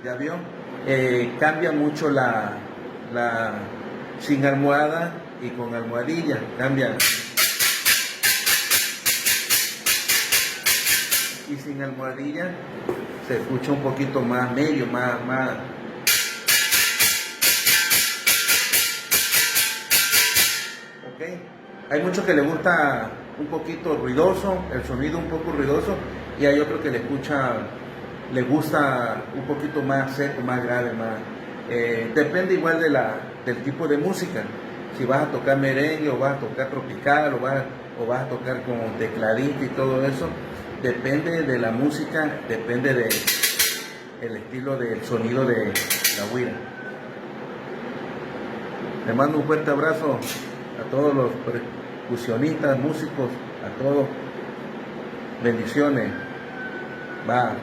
¿Ya vio? Cambia mucho la sin almohada y con almohadilla, cambia. Y sin almohadilla se escucha un poquito más medio, más. ¿Ok? Hay muchos que le gusta un poquito ruidoso, el sonido un poco ruidoso, y hay otros que le gusta un poquito más seco, más grave, más. Depende igual del tipo de música. Si vas a tocar merengue o vas a tocar tropical o vas a tocar con tecladito y todo eso, depende de la música, depende del estilo del sonido de la güira. Le mando un fuerte abrazo a todos los percusionistas, músicos, a todos. Bendiciones. Va.